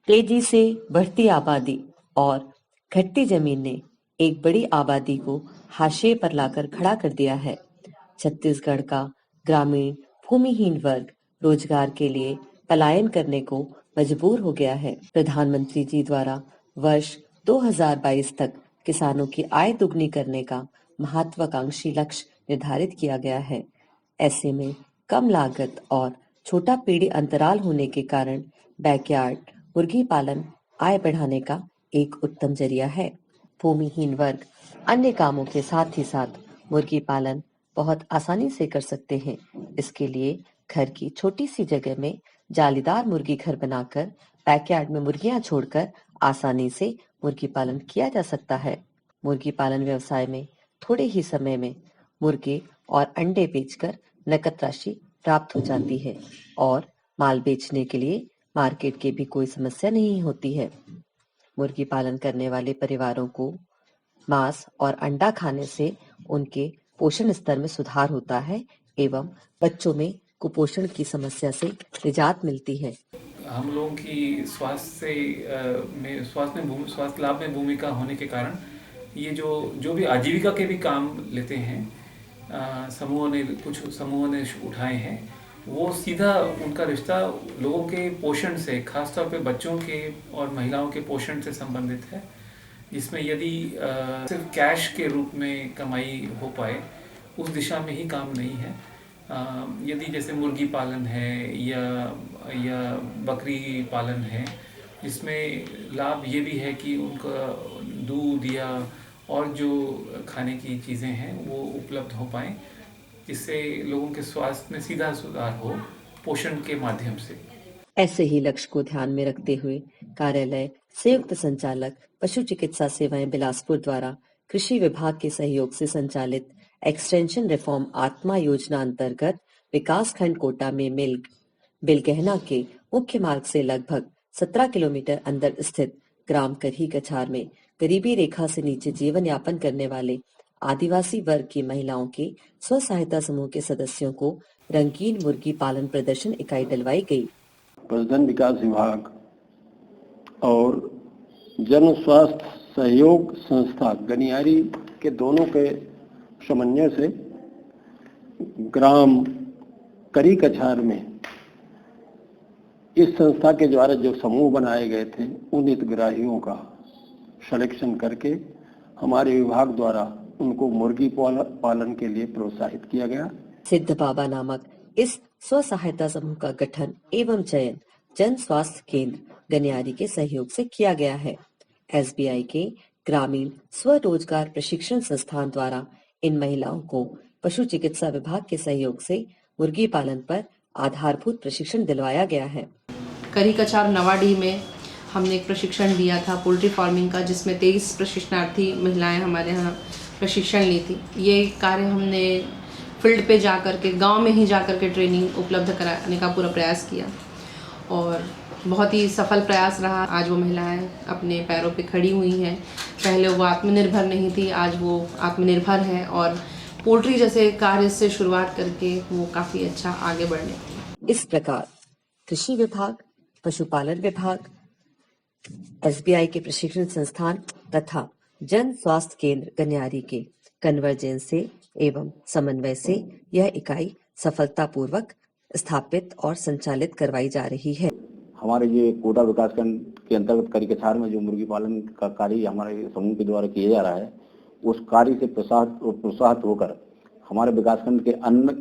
तेजी से बढ़ती आबादी और घटती जमीन ने एक बड़ी आबादी को हाशिए पर लाकर खड़ा कर दिया है। छत्तीसगढ़ का ग्रामीण भूमिहीन वर्ग रोजगार के लिए पलायन करने को मजबूर हो गया है। प्रधानमंत्री जी द्वारा वर्ष 2022 तक किसानों की आय दुगनी करने का महत्वाकांक्षी लक्ष्य निर्धारित किया गया है। ऐसे में कम लागत और छोटा पीढ़ी अंतराल होने के कारण बैकयार्ड मुर्गी पालन आय बढ़ाने का एक उत्तम जरिया है। भूमिहीन वर्ग अन्य कामों के साथ ही साथ मुर्गी पालन बहुत आसानी से कर सकते हैं। इसके लिए घर की छोटी सी जगह में जालीदार मुर्गी घर बनाकर बैकयार्ड में मुर्गियां छोड़कर आसानी से मुर्गी पालन किया जा सकता है। मुर्गी पालन व्यवसाय में थोड़े ही समय में मुर्गे और अंडे बेचकर नकद राशि प्राप्त हो जाती है और माल बेचने के लिए मार्केट की भी कोई समस्या नहीं होती है। मुर्गी पालन करने वाले परिवारों को मांस और अंडा खाने से उनके पोषण स्तर में सुधार होता है एवं बच्चों में कुपोषण की समस्या से निजात मिलती है। हम लोगों की स्वास्थ्य लाभ में भूमिका होने के कारण ये जो भी आजीविका के भी काम लेते हैं, कुछ समूहों ने उठाए हैं, वो सीधा उनका रिश्ता लोगों के पोषण से, खासतौर पे बच्चों के और महिलाओं के पोषण से संबंधित है। जिसमें यदि सिर्फ कैश के रूप में कमाई हो पाए, उस दिशा में ही काम नहीं है। यदि जैसे मुर्गी पालन है या बकरी पालन है, जिसमें लाभ ये भी है कि उनका दूध या और जो खाने की चीज़ें हैं वो उपलब्ध हो पाएँ, जिससे लोगों के स्वास्थ्य में सीधा सुधार हो पोषण के माध्यम से। ऐसे ही लक्ष्य को ध्यान में रखते हुए कार्यालय संयुक्त संचालक पशु चिकित्सा सेवाएं बिलासपुर द्वारा कृषि विभाग के सहयोग से संचालित एक्सटेंशन रिफॉर्म आत्मा योजना अंतर्गत विकास खंड कोटा में बिलगहना के मुख्य मार्ग से लगभग 17 किलोमीटर अंदर स्थित ग्राम करही कछार में गरीबी रेखा से नीचे जीवन यापन करने वाले आदिवासी वर्ग की महिलाओं के स्व सहायता समूह के सदस्यों को रंगीन मुर्गी पालन प्रदर्शन इकाई डलवाई गई। पशुधन विकास विभाग और जन स्वास्थ्य सहयोग संस्था गनियारी के दोनों के समन्वय से ग्राम करी कछार में इस संस्था के द्वारा जो समूह बनाए गए थे, उन हितग्राहियों का सिलेक्शन करके हमारे विभाग द्वारा उनको मुर्गी पालन के लिए प्रोत्साहित किया गया। सिद्ध बाबा नामक इस स्व सहायता समूह का गठन एवं चयन जन स्वास्थ्य केंद्र गनियारी के सहयोग से किया गया है। एसबीआई के ग्रामीण स्वरोजगार प्रशिक्षण संस्थान द्वारा इन महिलाओं को पशु चिकित्सा विभाग के सहयोग से मुर्गी पालन पर आधारभूत प्रशिक्षण दिलवाया गया है। करी कछार नवाडीह में हमने एक प्रशिक्षण दिया था पोल्ट्री फार्मिंग का, जिसमें 23 प्रशिक्षणार्थी महिलाएं हमारे यहाँ प्रशिक्षण ली थी। ये कार्य हमने फील्ड पे जा कर के, गाँव में ही जा कर के ट्रेनिंग उपलब्ध कराने का पूरा प्रयास किया और बहुत ही सफल प्रयास रहा। आज वो महिलाएं अपने पैरों पे खड़ी हुई हैं। पहले वो आत्मनिर्भर नहीं थी, आज वो आत्मनिर्भर है और पोल्ट्री जैसे कार्य से शुरुआत करके वो काफ़ी अच्छा आगे बढ़ने लगी। इस प्रकार कृषि विभाग, पशुपालन विभाग, एसबीआई के प्रशिक्षण संस्थान तथा जन स्वास्थ्य केंद्र गनियारी के कन्वर्जेंस से एवं समन्वय से यह इकाई सफलतापूर्वक स्थापित और संचालित करवाई जा रही है। हमारे ये कोटा विकासखंड के अंतर्गत करी कछार में जो मुर्गी पालन का कार्य हमारे समूह के द्वारा किया जा रहा है, उस कार्य से प्रोत्साहित होकर हमारे विकासखंड के अन्य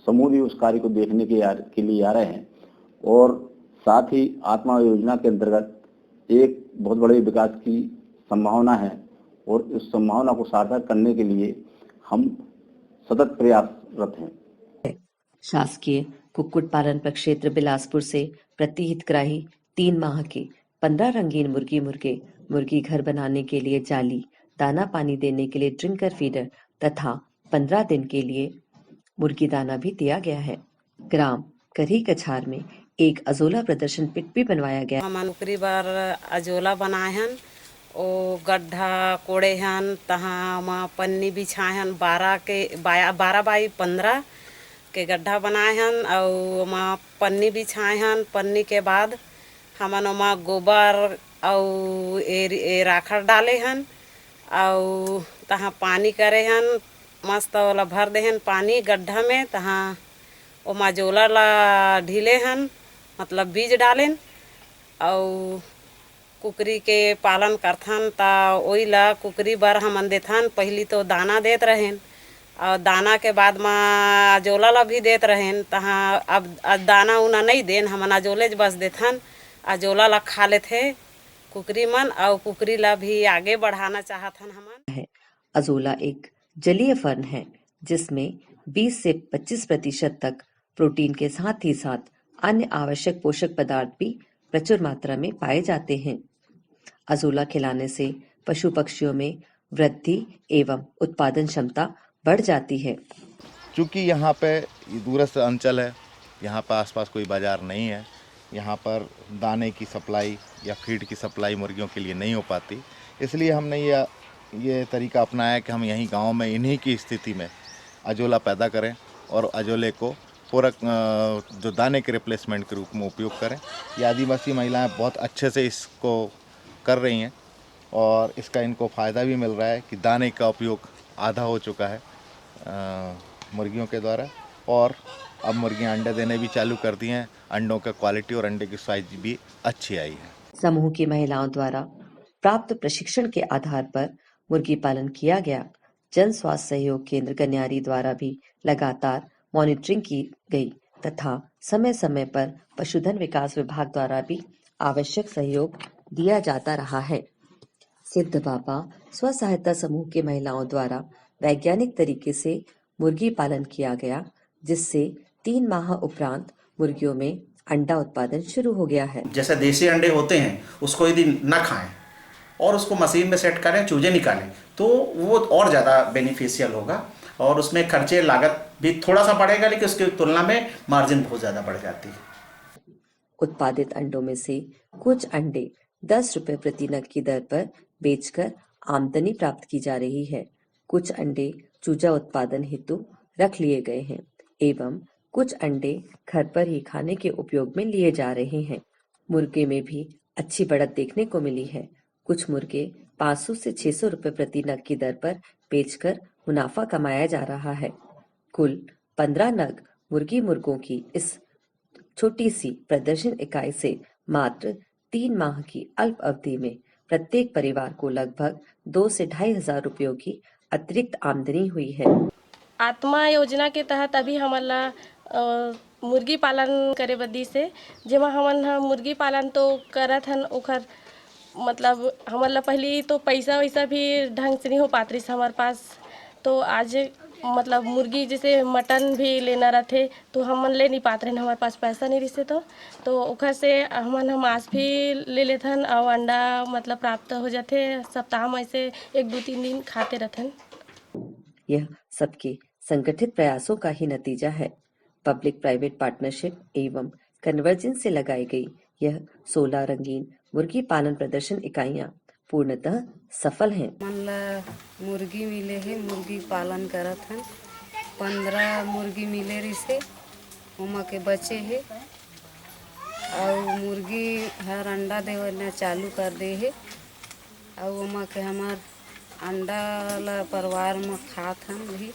समूह भी उस कार्य को देखने के लिए आ रहे हैं और साथ ही आत्मा योजना के अंतर्गत एक बहुत बड़े विकास की संभावना है और इस संभावना को सार्थक करने के लिए हम सतत प्रयासरत हैं। शासकीय कुक्कुट पालन प्रक्षेत्र बिलासपुर से प्रति हितग्राही 3 माह के 15 रंगीन मुर्गी घर बनाने के लिए जाली, दाना पानी देने के लिए ड्रिंकर फीडर तथा 15 दिन के लिए मुर्गी दाना भी दिया गया है। ग्राम करही कछार में एक अजोला प्रदर्शन पिट भी बनवाया गया। हम अनुकरी बार अजोला बनाए हन, ओ गड्ढा कोड़े हन, तहाँ पन्नी बिछाए हन 12 बाई 15 के गड्ढा बनाए हन और पन्नी बिछाए हन। पन्नी के बाद हमन ओमा गोबर और ए राखड़ डाले हन और तहाँ पानी करे हन मस्त ओला भर देहन पानी गड्ढा में तहाँ ओमा जोला ला ढीले हन मतलब बीज डालेन और कुकरी के पालन करथन ता ओई ला कुकरी बर हमन देथन पहली तो दाना देत रहेन और दाना के बाद में अजोला ला भी देत रहेन तहाँ अब दाना उना नहीं देन हमन अजोले बस देथन अजोला ला खा लेथे कुकरी मन और कुकरी ला भी आगे बढ़ाना चाहथन हमन। अजोला एक जलीय फर्न है जिसमें 20 से 25% तक प्रोटीन के साथ ही साथ अन्य आवश्यक पोषक पदार्थ भी प्रचुर मात्रा में पाए जाते हैं। अजोला खिलाने से पशु पक्षियों में वृद्धि एवं उत्पादन क्षमता बढ़ जाती है। चूँकि यहाँ पे दूरस्थ अंचल है, यहाँ पर आसपास कोई बाज़ार नहीं है, यहाँ पर दाने की सप्लाई या फीड की सप्लाई मुर्गियों के लिए नहीं हो पाती, इसलिए हमने ये तरीका अपनाया कि हम यहीं गांव में इन्हीं की स्थिति में अजोला पैदा करें और अजोले को पूरक जो दाने के रिप्लेसमेंट के रूप में उपयोग करें। ये आदिवासी महिलाएं बहुत अच्छे से इसको कर रही हैं और इसका इनको फ़ायदा भी मिल रहा है कि दाने का उपयोग आधा हो चुका है मुर्गियों के द्वारा और अब मुर्गियां अंडे देने भी चालू कर दी हैं। अंडों का क्वालिटी और अंडे की साइज भी अच्छी आई है। समूह की महिलाओं द्वारा प्राप्त प्रशिक्षण के आधार पर मुर्गी पालन किया गया। जन स्वास्थ्य सहयोग केंद्र गन्यारी द्वारा भी लगातार मॉनिटरिंग की गई तथा समय समय पर पशुधन विकास विभाग द्वारा भी आवश्यक सहयोग दिया जाता रहा है। सिद्ध बाबा स्व सहायता समूह के महिलाओं द्वारा वैज्ञानिक तरीके से मुर्गी पालन किया गया, जिससे 3 माह उपरांत मुर्गियों में अंडा उत्पादन शुरू हो गया है। जैसे देसी अंडे होते हैं उसको यदि न खाएं और उसको मशीन में सेट करें, चूजे निकालें, तो वो और ज़्यादा बेनिफिशियल होगा और उसमें खर्चे लागत भी थोड़ा सा बढ़ेगा, लेकिन उसकी तुलना में मार्जिन बहुत ज़्यादा बढ़ जाती है। उत्पादित अंडों में से कुछ अंडे 10 रुपए प्रति नग की दर पर बेचकर आमदनी प्राप्त की जा रही है। कुछ अंडे चूजा उत्पादन हेतु रख लिए गए हैं एवं कुछ अंडे घर पर ही खाने के उपयोग में लिए जा रहे हैं। मुर्गे में भी अच्छी बढ़त देखने को मिली है। कुछ मुर्गे 500 से 600 रुपए प्रति नग की दर पर बेचकर मुनाफा कमाया जा रहा है। कुल 15 नग मुर्गों की इस छोटी सी प्रदर्शन इकाई से मात्र 3 माह की अल्प अवधि में प्रत्येक परिवार को लगभग 2 से 2,500 हजार रुपयों की अतिरिक्त आमदनी हुई है। आत्मा योजना के तहत अभी हमला मुर्गी पालन करे बदी से जेमा हमन मुर्गी पालन तो करत हन, ओखर मतलब हमला पहली तो पैसा वैसा भी ढंग से नहीं हो पात रही हमारे पास, तो आज मतलब मुर्गी जैसे मटन भी लेना रहते तो हमन ले नहीं पाते रहे, हमारे पास पैसा नहीं रही तो ओखर से हमन मांस भी ले लेथन और अंडा मतलब प्राप्त हो जाते। सप्ताह में ऐसे 1-2-3 दिन खाते रहथन। यह सबके संगठित प्रयासों का ही नतीजा है। पब्लिक प्राइवेट पार्टनरशिप एवं कन्वर्जेंस से लगाई गई यह 16 रंगीन मुर्गी पालन प्रदर्शन इकाइयां पूर्णतः सफल हैं। मन ला मुर्गी मिले है, मुर्गी पालन करत हन। 15 मुर्गी मिले रिसे ओमा के बचे है और मुर्गी हर अंडा देवना चालू कर दे है और ओमा के हमार अंडा ला परिवार में खात हन भी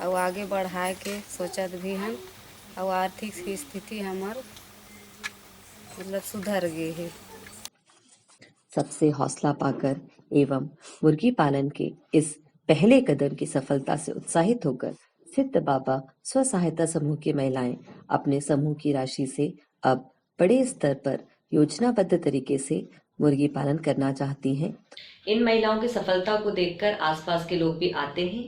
और आगे बढ़ाए के सोचत भी हन और आर्थिक स्थिति हमार मतलब सुधर गए है। सबसे हौसला पाकर एवं मुर्गी पालन के इस पहले कदम की सफलता से उत्साहित होकर सिद्ध बाबा स्व सहायता समूह की महिलाएं अपने समूह की राशि से अब बड़े स्तर पर योजनाबद्ध तरीके से मुर्गी पालन करना चाहती हैं। इन महिलाओं की सफलता को देखकर आसपास के लोग भी आते हैं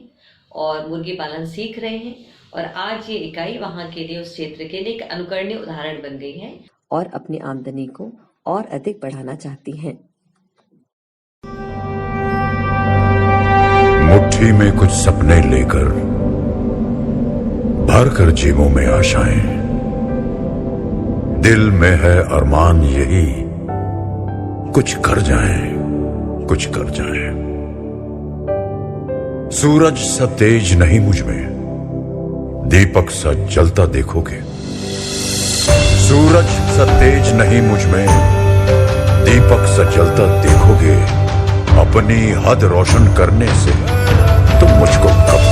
और मुर्गी पालन सीख रहे हैं और आज ये इकाई वहां के लिए उस क्षेत्र के लिए एक अनुकरणीय उदाहरण बन गई है और अपनी आमदनी को और अधिक बढ़ाना चाहती हैं। मुट्ठी में कुछ सपने लेकर भर कर जेबों में आशाएं, दिल में है अरमान यही कुछ कर जाएं। सूरज सा तेज नहीं मुझ में, दीपक सा जलता देखोगे। सूरज सा तेज नहीं मुझ में, दीपक सा जलता देखोगे अपनी हद रोशन करने से तुम मुझको कब